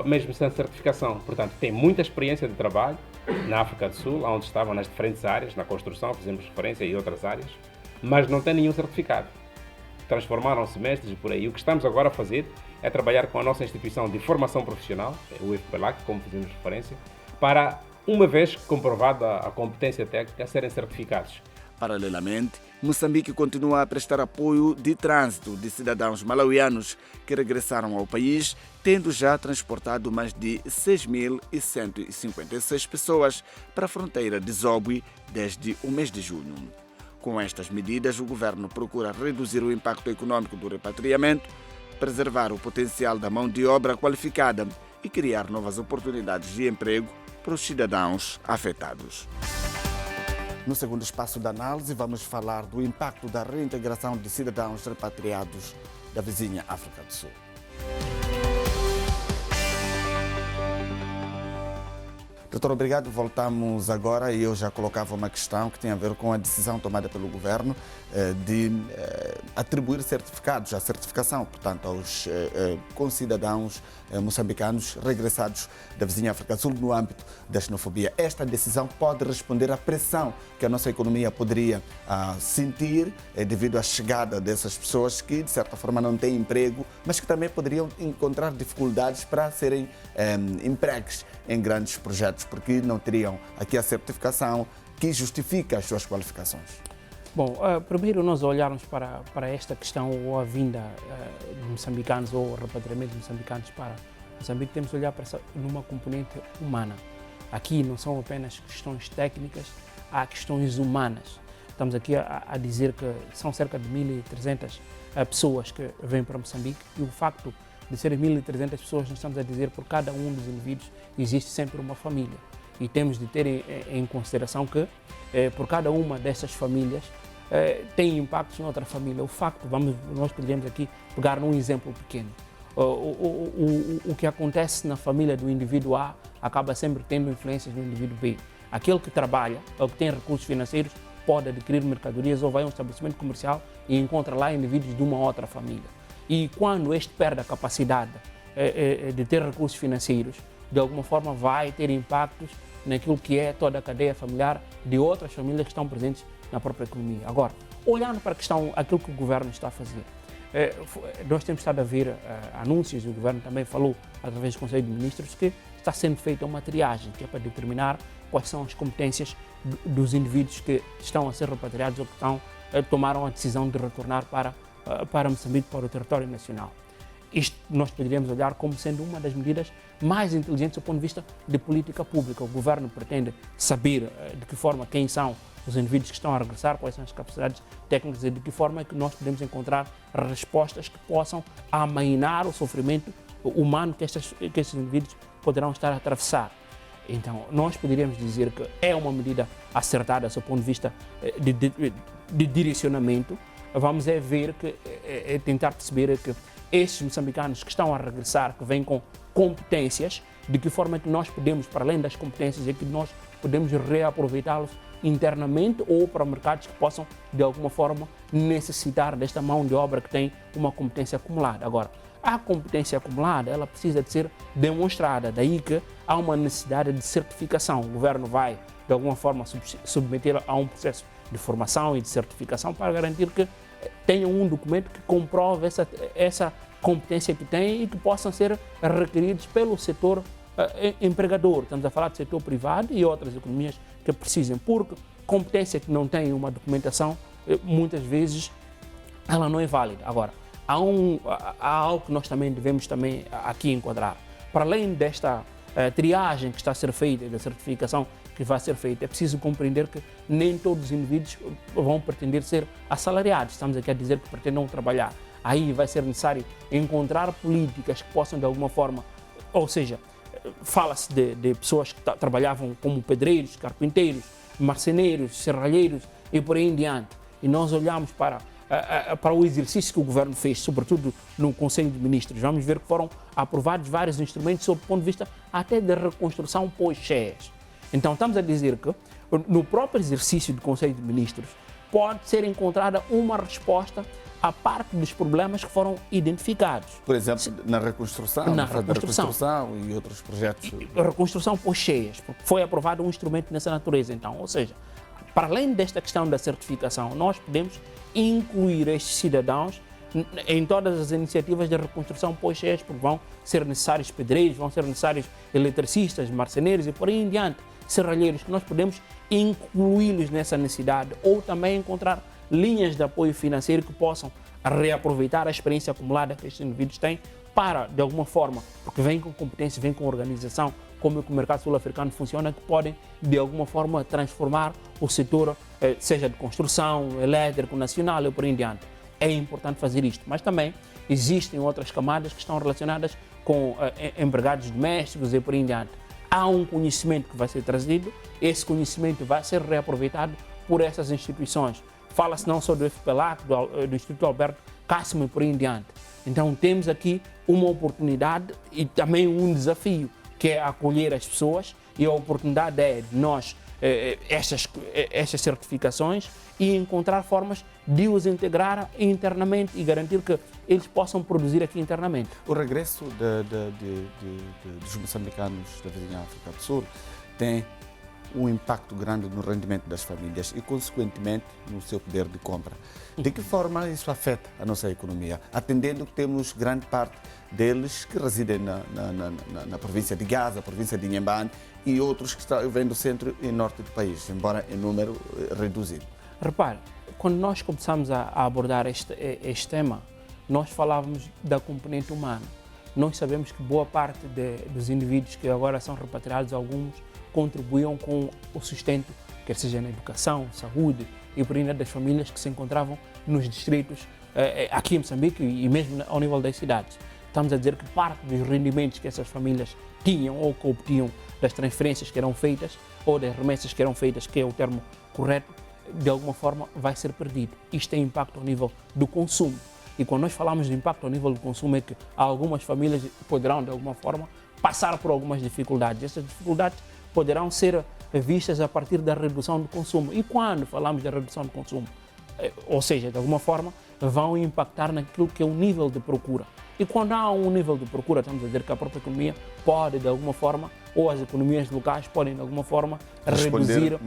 mesmo sem certificação. Portanto, têm muita experiência de trabalho na África do Sul, onde estavam nas diferentes áreas, na construção, fizemos referência e outras áreas, mas não têm nenhum certificado. Transformaram-se mestres e por aí. O que estamos agora a fazer é trabalhar com a nossa instituição de formação profissional, o IFPELAC, como fizemos referência, para, uma vez comprovada a competência técnica, serem certificados. Paralelamente, Moçambique continua a prestar apoio de trânsito de cidadãos malauianos que regressaram ao país, tendo já transportado mais de 6.156 pessoas para a fronteira de Zobwe desde o mês de junho. Com estas medidas, o governo procura reduzir o impacto econômico do repatriamento, preservar o potencial da mão de obra qualificada e criar novas oportunidades de emprego para os cidadãos afetados. No segundo espaço da análise, vamos falar do impacto da reintegração de cidadãos repatriados da vizinha África do Sul. Doutor, obrigado. Voltamos agora e eu já colocava uma questão que tem a ver com a decisão tomada pelo governo de atribuir certificados, a certificação, portanto, aos concidadãos moçambicanos regressados da vizinha África do Sul no âmbito da xenofobia. Esta decisão pode responder à pressão que a nossa economia poderia sentir devido à chegada dessas pessoas que, de certa forma, não têm emprego, mas que também poderiam encontrar dificuldades para serem empregues em grandes projetos, porque não teriam aqui a certificação que justifica as suas qualificações. Bom, primeiro nós olharmos para esta questão ou a vinda de moçambicanos ou o repatriamento de moçambicanos para Moçambique, temos de olhar para numa componente humana. Aqui não são apenas questões técnicas, há questões humanas. Estamos aqui a dizer que são cerca de 1.300 pessoas que vêm para Moçambique e o facto de serem 1.300 pessoas, nós estamos a dizer por cada um dos indivíduos existe sempre uma família. E temos de ter em consideração que por cada uma dessas famílias tem impactos noutra família. O facto, nós poderíamos aqui pegar num exemplo pequeno. O que acontece na família do indivíduo A acaba sempre tendo influências no indivíduo B. Aquele que trabalha ou que tem recursos financeiros pode adquirir mercadorias ou vai a um estabelecimento comercial e encontra lá indivíduos de uma outra família. E quando este perde a capacidade de ter recursos financeiros, de alguma forma vai ter impactos naquilo que é toda a cadeia familiar de outras famílias que estão presentes na própria economia. Agora, olhando para a questão, aquilo que o governo está a fazer, nós temos estado a ver anúncios, o governo também falou através do Conselho de Ministros que está sendo feita uma triagem que é para determinar quais são as competências dos indivíduos que estão a ser repatriados ou que tomaram a decisão de retornar para Moçambique, para o território nacional. Isto nós poderíamos olhar como sendo uma das medidas mais inteligentes do ponto de vista de política pública. O governo pretende saber de que forma, quem são os indivíduos que estão a regressar, quais são as capacidades técnicas e de que forma é que nós podemos encontrar respostas que possam amainar o sofrimento humano que estes indivíduos poderão estar a atravessar. Então, nós poderíamos dizer que é uma medida acertada do ponto de vista de direcionamento. Vamos ver que tentar perceber que estes moçambicanos que estão a regressar, que vêm com competências, de que forma é que nós podemos, para além das competências, é que nós podemos reaproveitá-los internamente ou para mercados que possam, de alguma forma, necessitar desta mão de obra que tem uma competência acumulada. Agora, a competência acumulada, ela precisa de ser demonstrada, daí que há uma necessidade de certificação. O governo vai, de alguma forma, submeter a um processo de formação e de certificação para garantir que tenham um documento que comprove essa competência que tem e que possam ser requeridos pelo setor empregador. Estamos a falar do setor privado e outras economias que precisem, porque competência que não tem uma documentação, muitas vezes ela não é válida. Agora, há algo que nós também devemos aqui enquadrar. Para além desta triagem que está a ser feita, da certificação que vai ser feita, é preciso compreender que nem todos os indivíduos vão pretender ser assalariados. Estamos aqui a dizer que pretendam trabalhar. Aí vai ser necessário encontrar políticas que possam, de alguma forma, ou seja, fala-se de pessoas que trabalhavam como pedreiros, carpinteiros, marceneiros, serralheiros e por aí em diante. E nós olhamos para o exercício que o governo fez, sobretudo no Conselho de Ministros. Vamos ver que foram aprovados vários instrumentos sob o ponto de vista até da reconstrução pós-cheias. Então, estamos a dizer que no próprio exercício do Conselho de Ministros pode ser encontrada uma resposta à parte dos problemas que foram identificados. Por exemplo, na reconstrução e outros projetos. Reconstrução pós-cheias, porque foi aprovado um instrumento nessa natureza. Então, ou seja, para além desta questão da certificação, nós podemos incluir estes cidadãos em todas as iniciativas de reconstrução pós-cheias, porque vão ser necessários pedreiros, vão ser necessários eletricistas, marceneiros e por aí em diante, serralheiros, que nós podemos incluí-los nessa necessidade ou também encontrar linhas de apoio financeiro que possam reaproveitar a experiência acumulada que estes indivíduos têm para, de alguma forma, porque vêm com competência, vêm com organização, como é que o mercado sul-africano funciona, que podem, de alguma forma, transformar o setor, seja de construção, elétrico, nacional e por aí em diante. É importante fazer isto, mas também existem outras camadas que estão relacionadas com empregados domésticos e por aí em diante. Há um conhecimento que vai ser trazido, esse conhecimento vai ser reaproveitado por essas instituições. Fala-se não só do FPLAC, do Instituto Alberto Cássimo e por aí em diante. Então temos aqui uma oportunidade e também um desafio, que é acolher as pessoas, e a oportunidade é de nós, estas certificações, e encontrar formas de os integrar internamente e garantir que eles possam produzir aqui internamente. O regresso dos moçambicanos da vizinha África do Sul tem um impacto grande no rendimento das famílias e, consequentemente, no seu poder de compra. De que forma isso afeta a nossa economia? Atendendo que temos grande parte deles que residem na província de Gaza, província de Inhambane e outros que vêm do centro e norte do país, embora em número reduzido. Repare, quando nós começamos a abordar este tema, nós falávamos da componente humana. Nós sabemos que boa parte dos indivíduos que agora são repatriados, alguns contribuíam com o sustento, quer seja na educação, saúde e por aí das famílias que se encontravam nos distritos aqui em Moçambique e mesmo ao nível das cidades. Estamos a dizer que parte dos rendimentos que essas famílias tinham ou que obtinham das transferências que eram feitas ou das remessas que eram feitas, que é o termo correto, de alguma forma vai ser perdido. Isto tem impacto ao nível do consumo. E quando nós falamos de impacto ao nível do consumo é que algumas famílias poderão, de alguma forma, passar por algumas dificuldades. Essas dificuldades poderão ser vistas a partir da redução do consumo. E quando falamos da redução do consumo, ou seja, de alguma forma, vão impactar naquilo que é o nível de procura. E quando há um nível de procura, estamos a dizer que a própria economia pode, de alguma forma, ou as economias locais podem, de alguma forma, reduzir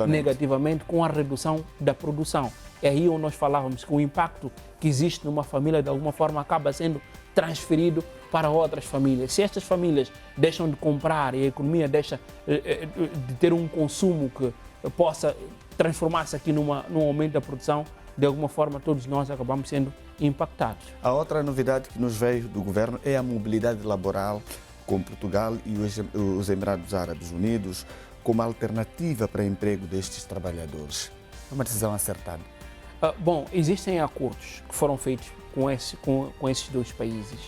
negativamente com a redução da produção. É aí onde nós falávamos que o impacto que existe numa família, de alguma forma, acaba sendo transferido para outras famílias. Se estas famílias deixam de comprar e a economia deixa de ter um consumo que possa transformar-se aqui num aumento da produção, de alguma forma todos nós acabamos sendo impactados. A outra novidade que nos veio do governo é a mobilidade laboral com Portugal e os Emirados Árabes Unidos como alternativa para o emprego destes trabalhadores. É uma decisão acertada. Bom, existem acordos que foram feitos com esses dois países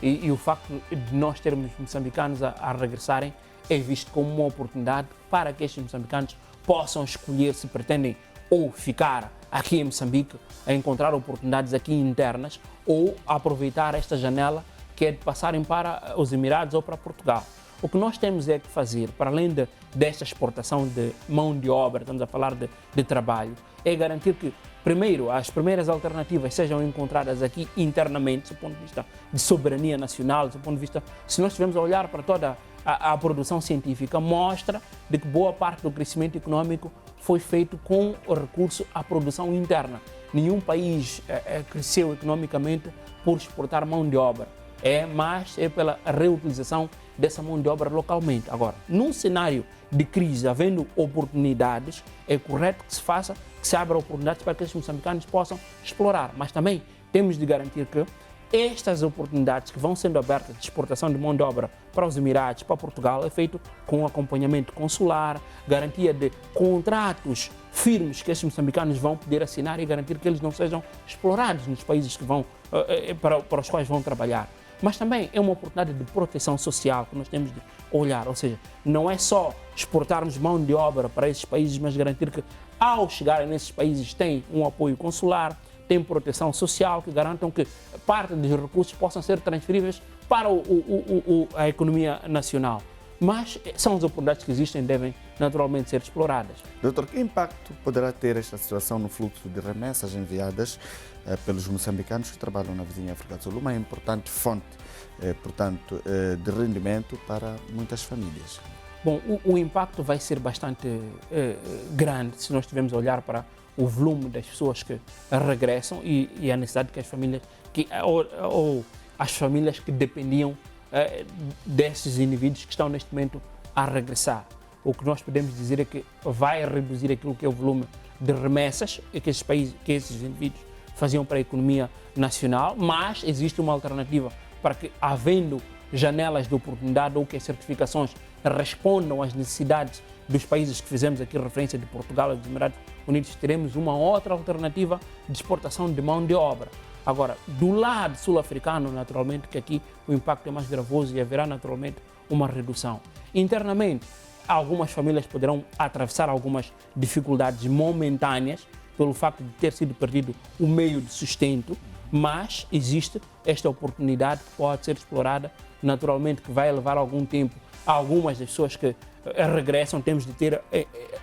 e o facto de nós termos moçambicanos a regressarem é visto como uma oportunidade para que estes moçambicanos possam escolher se pretendem ou ficar aqui em Moçambique a encontrar oportunidades aqui internas ou aproveitar esta janela que é de passarem para os Emirados ou para Portugal. O que nós temos é que fazer, para além desta exportação de mão de obra, estamos a falar de trabalho, é garantir que, primeiro, as primeiras alternativas sejam encontradas aqui internamente, do ponto de vista de soberania nacional, do ponto de vista, se nós estivermos a olhar para toda a produção científica, mostra de que boa parte do crescimento econômico foi feito com o recurso à produção interna. Nenhum país cresceu economicamente por exportar mão de obra, mas é pela reutilização dessa mão de obra localmente. Agora, num cenário de crise, havendo oportunidades, é correto que se faça, que se abra oportunidades para que os moçambicanos possam explorar, mas também temos de garantir que estas oportunidades que vão sendo abertas de exportação de mão de obra para os Emirados, para Portugal, é feito com acompanhamento consular, garantia de contratos firmes que estes moçambicanos vão poder assinar e garantir que eles não sejam explorados nos países que para os quais vão trabalhar. Mas também é uma oportunidade de proteção social que nós temos de olhar, ou seja, não é só exportarmos mão de obra para esses países, mas garantir que ao chegarem nesses países têm um apoio consular, tem proteção social que garantam que parte dos recursos possam ser transferíveis para a economia nacional. Mas são as oportunidades que existem e devem naturalmente ser exploradas. Doutor, que impacto poderá ter esta situação no fluxo de remessas enviadas pelos moçambicanos que trabalham na vizinha África do Sul? Uma importante fonte, portanto, de rendimento para muitas famílias. Bom, o impacto vai ser bastante grande se nós estivermos a olhar para o volume das pessoas que regressam e a necessidade que as famílias, ou as famílias que dependiam desses indivíduos que estão neste momento a regressar. O que nós podemos dizer é que vai reduzir aquilo que é o volume de remessas que esses indivíduos faziam para a economia nacional, mas existe uma alternativa para que, havendo janelas de oportunidade ou que as certificações respondam às necessidades dos países que fizemos aqui referência de Portugal e dos Emirados Unidos, teremos uma outra alternativa de exportação de mão de obra. Agora, do lado sul-africano, naturalmente, que aqui o impacto é mais gravoso e haverá naturalmente uma redução. Internamente, algumas famílias poderão atravessar algumas dificuldades momentâneas pelo facto de ter sido perdido o meio de sustento, mas existe esta oportunidade que pode ser explorada, naturalmente que vai levar algum tempo. Algumas das pessoas que regressam, temos de ter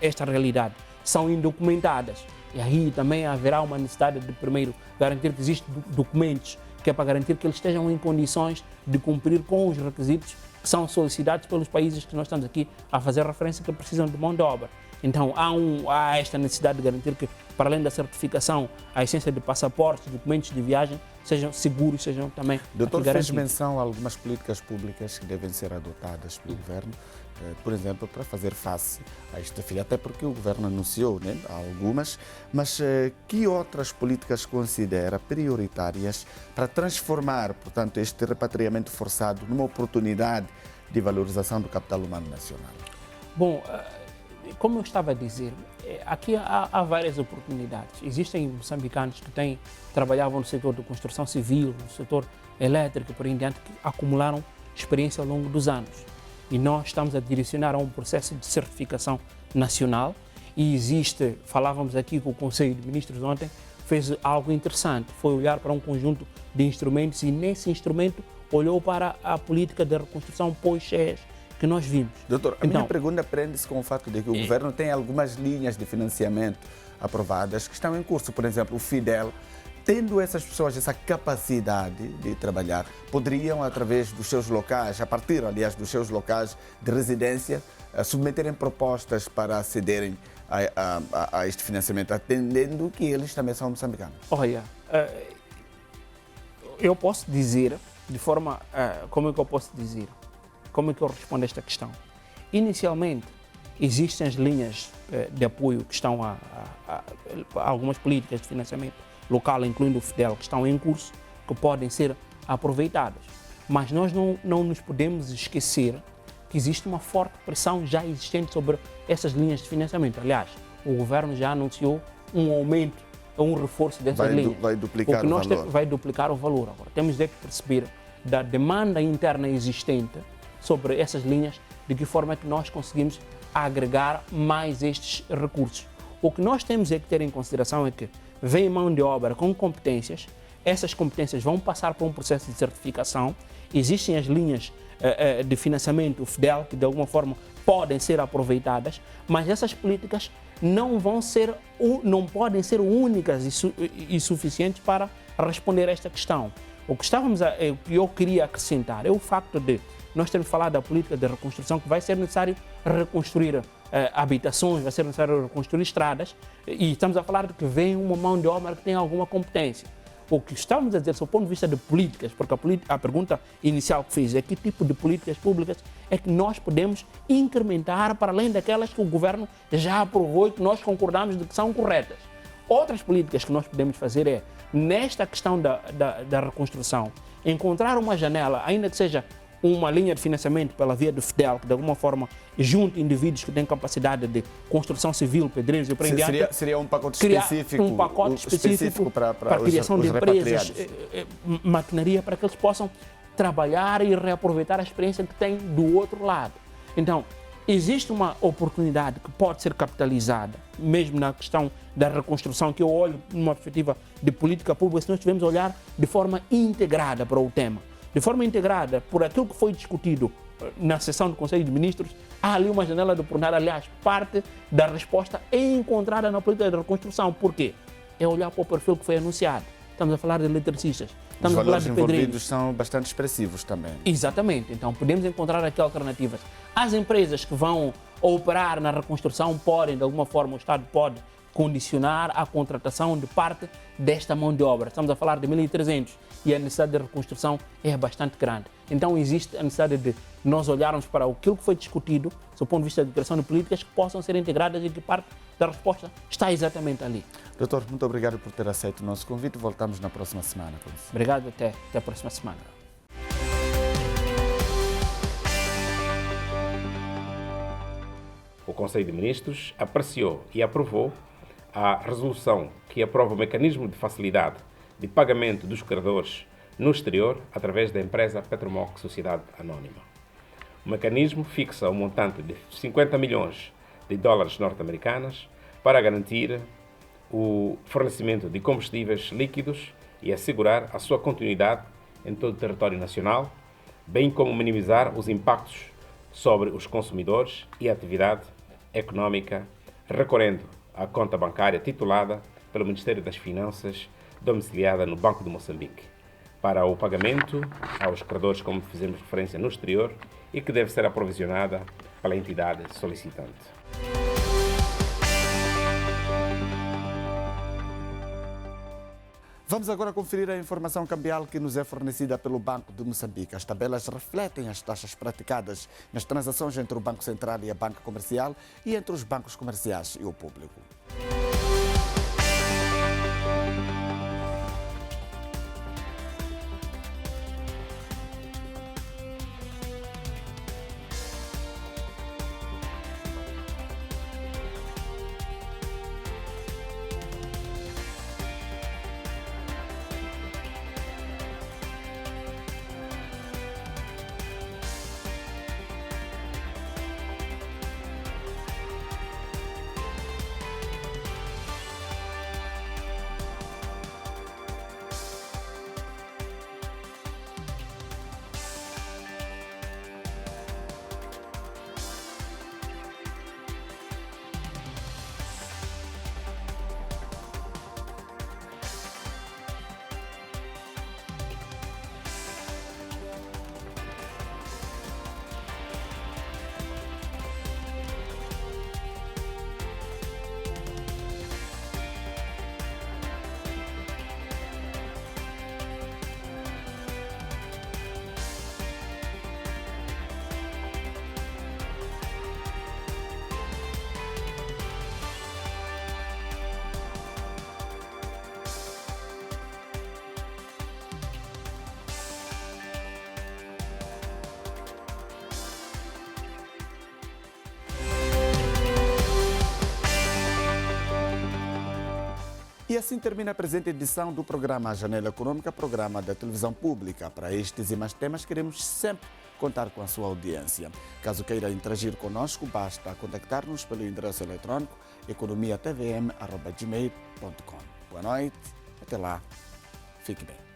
esta realidade, são indocumentadas. E aí também haverá uma necessidade de, primeiro, garantir que existem documentos, que é para garantir que eles estejam em condições de cumprir com os requisitos que são solicitados pelos países que nós estamos aqui a fazer referência, que precisam de mão de obra. Então, há esta necessidade de garantir que, para além da certificação, a essência de passaportes, documentos de viagem, sejam seguros, sejam também Doutor, fez menção a algumas políticas públicas que devem ser adotadas pelo Governo, por exemplo, para fazer face a este desafio, até porque o Governo anunciou, né, algumas, mas que outras políticas considera prioritárias para transformar, portanto, este repatriamento forçado numa oportunidade de valorização do capital humano nacional? Bom, como eu estava a dizer, aqui há várias oportunidades. Existem moçambicanos que trabalhavam no setor de construção civil, no setor elétrico, por aí em diante, que acumularam experiência ao longo dos anos. E nós estamos a direcionar a um processo de certificação nacional e existe, falávamos aqui com o Conselho de Ministros ontem, fez algo interessante, foi olhar para um conjunto de instrumentos e nesse instrumento olhou para a política de reconstrução pós-Cheias que nós vimos. Doutor, a minha pergunta prende-se com o fato de que o governo tem algumas linhas de financiamento aprovadas que estão em curso. Por exemplo, o Fidel, tendo essas pessoas essa capacidade de trabalhar, poderiam, através dos seus locais, a partir, aliás, dos seus locais de residência, submeterem propostas para acederem a este financiamento, atendendo que eles também são moçambicanos. Olha, eu posso dizer, de forma, como é que eu posso dizer? Como é que eu respondo a esta questão? Inicialmente, existem as linhas de apoio que estão a algumas políticas de financiamento local, incluindo o Fidel, que estão em curso, que podem ser aproveitadas. Mas nós não nos podemos esquecer que existe uma forte pressão já existente sobre essas linhas de financiamento. Aliás, o governo já anunciou um aumento, um reforço dessas linhas. Vai duplicar o valor. Vai duplicar o valor. Agora, temos de perceber da demanda interna existente sobre essas linhas, de que forma é que nós conseguimos agregar mais estes recursos. O que nós temos é que ter em consideração é que vem mão de obra com competências, essas competências vão passar por um processo de certificação, existem as linhas de financiamento, o Fidel, que de alguma forma podem ser aproveitadas, mas essas políticas não podem ser únicas e suficientes para responder a esta questão. O que eu queria acrescentar é o facto de nós termos falado da política de reconstrução, que vai ser necessário reconstruir habitações, vai ser necessário reconstruir estradas, e estamos a falar de que vem uma mão de obra que tem alguma competência. O que estamos a dizer, do ponto de vista de políticas, porque a pergunta inicial que fiz é que tipo de políticas públicas é que nós podemos incrementar para além daquelas que o governo já aprovou e que nós concordamos de que são corretas. Outras políticas que nós podemos fazer é, nesta questão da reconstrução, encontrar uma janela, ainda que seja uma linha de financiamento pela via do Fidel, que de alguma forma junta indivíduos que têm capacidade de construção civil, pedreiros e por aí diante. Seria um pacote específico? Um pacote específico para a criação de empresas, maquinaria, para que eles possam trabalhar e reaproveitar a experiência que têm do outro lado. Então, existe uma oportunidade que pode ser capitalizada, mesmo na questão da reconstrução, que eu olho numa perspectiva de política pública, se nós tivermos a olhar de forma integrada para o tema. De forma integrada, por aquilo que foi discutido na sessão do Conselho de Ministros, há ali uma janela de oportunidade. Aliás, parte da resposta é encontrada na política de reconstrução. Por quê? É olhar para o perfil que foi anunciado. Estamos a falar de eletricistas, estamos a falar de pedreiros. Os valores envolvidos são bastante expressivos também. Exatamente. Então, podemos encontrar aqui alternativas. As empresas que vão operar na reconstrução podem, de alguma forma, o Estado pode condicionar a contratação de parte desta mão de obra. Estamos a falar de 1.300 e a necessidade de reconstrução é bastante grande. Então existe a necessidade de nós olharmos para aquilo que foi discutido, do ponto de vista de criação de políticas que possam ser integradas e que parte da resposta está exatamente ali. Doutor, muito obrigado por ter aceito o nosso convite. Voltamos na próxima semana. Obrigado, até a próxima semana. O Conselho de Ministros apreciou e aprovou a resolução que aprova o mecanismo de facilidade de pagamento dos credores no exterior através da empresa Petromoc Sociedade Anônima. O mecanismo fixa um montante de 50 milhões de dólares norte-americanos para garantir o fornecimento de combustíveis líquidos e assegurar a sua continuidade em todo o território nacional, bem como minimizar os impactos sobre os consumidores e a atividade econômica, recorrendo à conta bancária titulada pelo Ministério das Finanças, domiciliada no Banco de Moçambique, para o pagamento aos credores, como fizemos referência, no exterior, e que deve ser aprovisionada pela entidade solicitante. Vamos agora conferir a informação cambial que nos é fornecida pelo Banco de Moçambique. As tabelas refletem as taxas praticadas nas transações entre o Banco Central e a banca comercial e entre os bancos comerciais e o público. E assim termina a presente edição do programa Janela Econômica, programa da televisão pública. Para estes e mais temas, queremos sempre contar com a sua audiência. Caso queira interagir conosco, basta contactar-nos pelo endereço eletrônico economiatvm@gmail.com. Boa noite, até lá, fique bem.